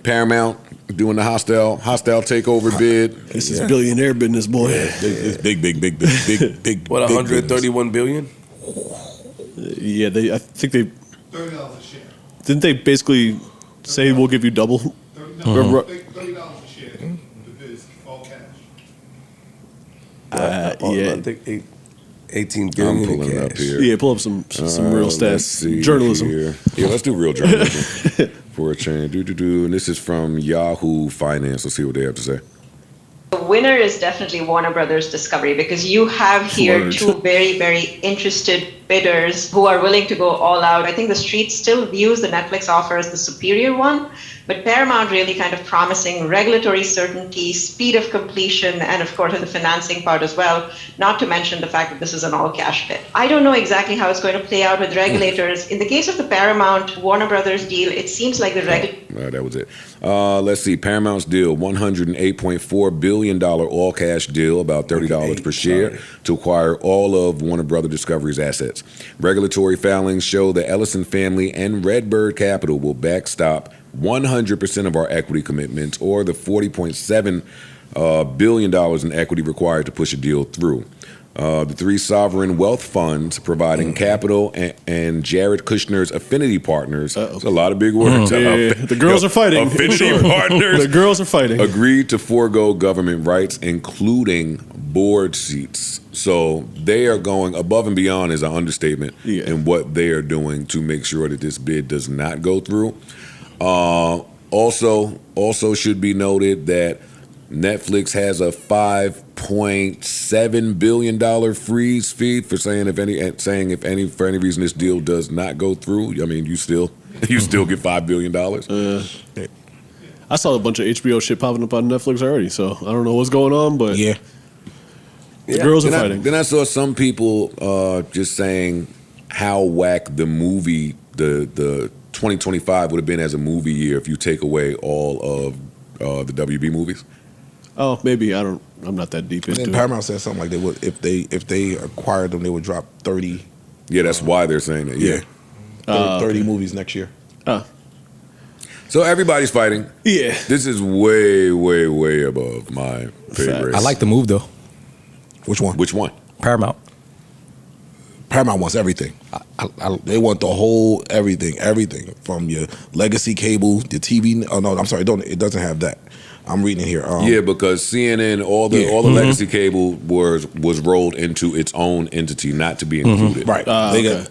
Paramount doing the hostile takeover bid. This is billionaire business, boy. It's big. What, 131 billion? Yeah, I think they $30 a share. didn't they basically say we'll give you double. $30 a share. The bid is all cash. Yeah. I think 18 I'm billion pulling in it up cash. here. Yeah, pull up some real Let's stats. see Journalism. here. Yeah, let's do real journalism for a change. And this is from Yahoo Finance. Let's see what they have to say. The winner is definitely Warner Brothers Discovery, because you have here Word. two very, very interested bidders who are willing to go all out. I think the street still views the Netflix offer as the superior one, but Paramount really kind of promising regulatory certainty, speed of completion, and of course the financing part as well, not to mention the fact that this is an all-cash bid. I don't know exactly how it's going to play out with regulators. In the case of the Paramount Warner Brothers deal, it seems like the That was it. Let's see. Paramount's deal, $108.4 billion all-cash deal, about $30 per share, to acquire all of Warner Brothers Discovery's assets. Regulatory filings show the Ellison family and Redbird Capital will backstop 100% of our equity commitments, or the $40.7 billion in equity required to push a deal through. The three sovereign wealth funds providing capital and Jared Kushner's affinity partners. That's a lot of big words. Yeah, the girls are fighting. Affinity partners. The girls are fighting. Agreed to forego government rights, including board seats. So they are going above and beyond, is an understatement, in what they are doing to make sure that this bid does not go through. Also should be noted that Netflix has a $5.7 billion freeze fee for saying if any reason this deal does not go through. I mean, you still get $5 billion. I saw a bunch of HBO shit popping up on Netflix already, so I don't know what's going on, but the girls are fighting. Then I saw some people just saying how whack the movie, the 2025 would have been as a movie year if you take away all of the WB movies. Oh, maybe. I'm not that deep into it. Paramount said something like they would, if they acquired them, they would drop 30. Yeah, that's why they're saying that. Yeah, 30 movies next year. So everybody's fighting. Yeah, this is way above my pay grade. I like the move though. Which one? Paramount. Paramount wants everything. They want the whole everything from your legacy cable, the TV. Oh no, I'm sorry, it doesn't have that. I'm reading it here. Because CNN, all the legacy cable was rolled into its own entity, not to be included. Right. They got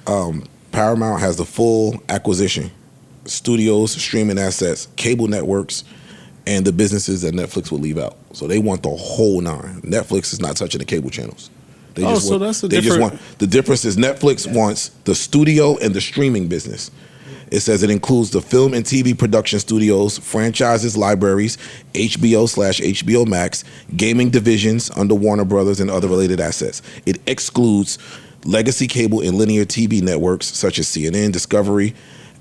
Paramount has the full acquisition, studios, streaming assets, cable networks, and the businesses that Netflix will leave out. So they want the whole nine. Netflix is not touching the cable channels. The difference is Netflix wants the studio and the streaming business. It says it includes the film and TV production studios, franchises, libraries, HBO/HBO Max, gaming divisions under Warner Brothers, and other related assets. It excludes legacy cable and linear TV networks such as CNN, Discovery,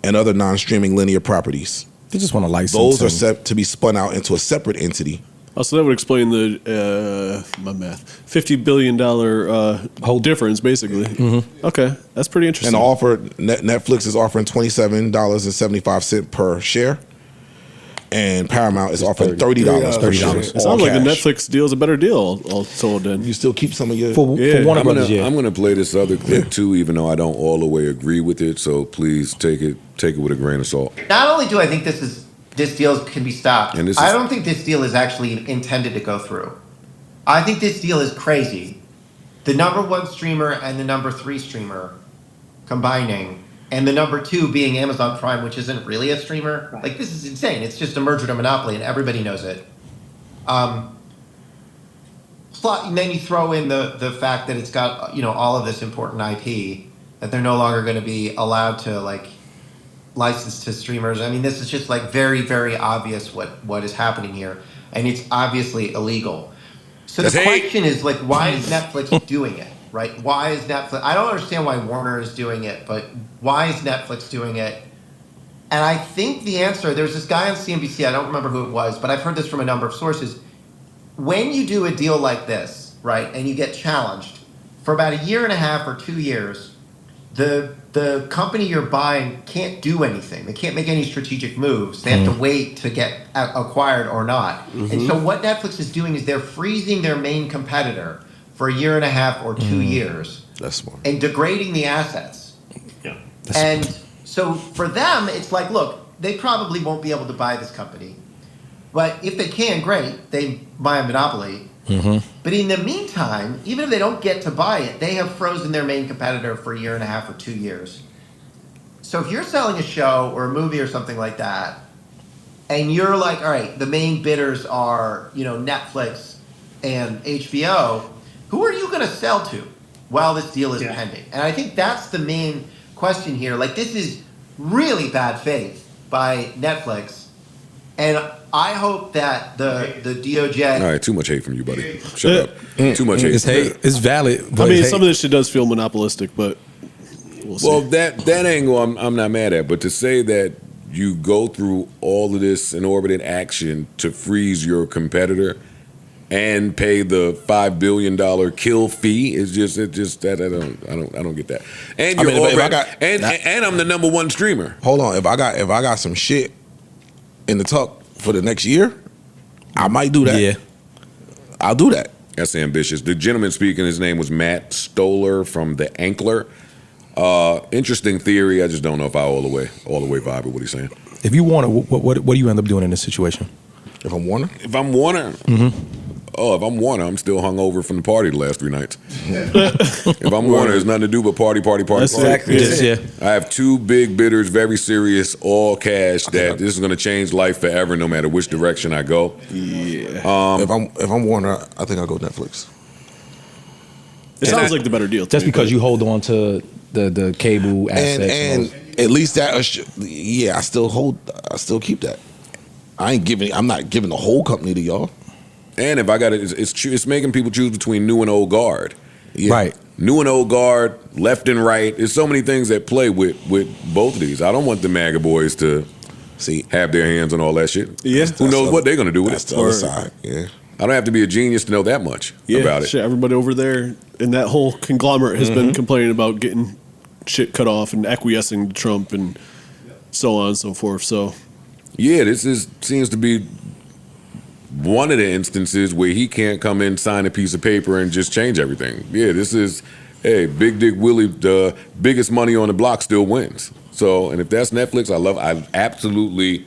and other non-streaming linear properties. They just want to license. Those are set to be spun out into a separate entity. Oh, so that would explain the my math, $50 billion whole difference, basically. Okay, that's pretty interesting. And the offer, Netflix is offering $27.75 per share, and Paramount is offering $30 per share. It sounds like the Netflix deal is a better deal. All told, then you still keep some of your for Warner Brothers. I'm going to play this other clip too, even though I don't all the way agree with it. So please take it with a grain of salt. Not only do I think this deal can be stopped, I don't think this deal is actually intended to go through. I think this deal is crazy. The number one streamer and the number three streamer combining, and the number two being Amazon Prime, which isn't really a streamer. Like, this is insane. It's just a merger to monopoly, and everybody knows it. And then you throw in the fact that it's got all of this important IP that they're no longer going to be allowed to license to streamers. I mean, this is just very, very obvious what is happening here, and it's obviously illegal. So the question is why is Netflix doing it, right? Why is Netflix? I don't understand why Warner is doing it, but why is Netflix doing it? And I think the answer, there's this guy on CNBC, I don't remember who it was, but I've heard this from a number of sources. When you do a deal like this, right, and you get challenged for about a year and a half or 2 years, the company you're buying can't do anything. They can't make any strategic moves. They have to wait to get acquired or not. And so what Netflix is doing is they're freezing their main competitor for a year and a half or 2 years. That's smart. And degrading the assets. Yeah. And so for them, it's like, look, they probably won't be able to buy this company. But if they can, great. They buy a monopoly. But in the meantime, even if they don't get to buy it, they have frozen their main competitor for a year and a half or 2 years. So if you're selling a show or a movie or something like that, and you're like, all right, the main bidders are, Netflix and HBO, who are you going to sell to while this deal is pending? And I think that's the main question here. Like, this is really bad faith by Netflix. And I hope that the DOJ... All right, too much hate from you, buddy. Shut up. Too much hate. It's hate. It's valid. But I mean, it's some hate. of this shit does feel monopolistic, but we'll see. Well, that angle I'm not mad at, but to say that you go through all of this inordinate action to freeze your competitor and pay the $5 billion kill fee is just that I don't get that. And you're and I'm the number one streamer. Hold on, if I got some shit in the tuck for the next year, I might do that. Yeah. I'll do that. That's ambitious. The gentleman speaking, his name was Matt Stoller from The Ankler. Interesting theory. I just don't know if I all the way vibe with what he's saying. If you Warner, what do you end up doing in this situation? If I'm Warner, if I'm Warner, I'm still hungover from the party the last 3 nights. If I'm Warner, there's nothing to do but party. That's exactly I have 2 big bidders, very serious, all cash. That this is going to change life forever, no matter which direction I go. Yeah. If I'm Warner, I think I'll go Netflix. It sounds like the better deal. Just because you hold on to the cable assets. And at least that, I still keep that. I'm not giving the whole company to y'all. And if I got it, it's making people choose between new and old guard. Yeah. Right. New and old guard, left and right. There's so many things that play with both of these. I don't want the MAGA boys to have their hands on all that shit. Yeah. Who knows what they're going to do with That's it? the other side. Yeah. I don't have to be a genius to know that much about it. Shit, everybody over there in that whole conglomerate has been complaining about getting shit cut off and acquiescing to Trump and so on and so forth. So, yeah, seems to be one of the instances where he can't come in, sign a piece of paper, and just change everything. Yeah, this is, Big Dick Willie, the biggest money on the block still wins. So, and if that's Netflix, I absolutely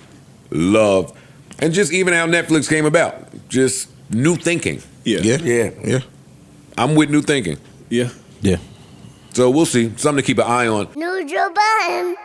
love, and just even how Netflix came about, just new thinking. Yeah. I'm with new thinking. yeah. Yeah. So we'll see. Something to keep an eye on. New Joe Budden.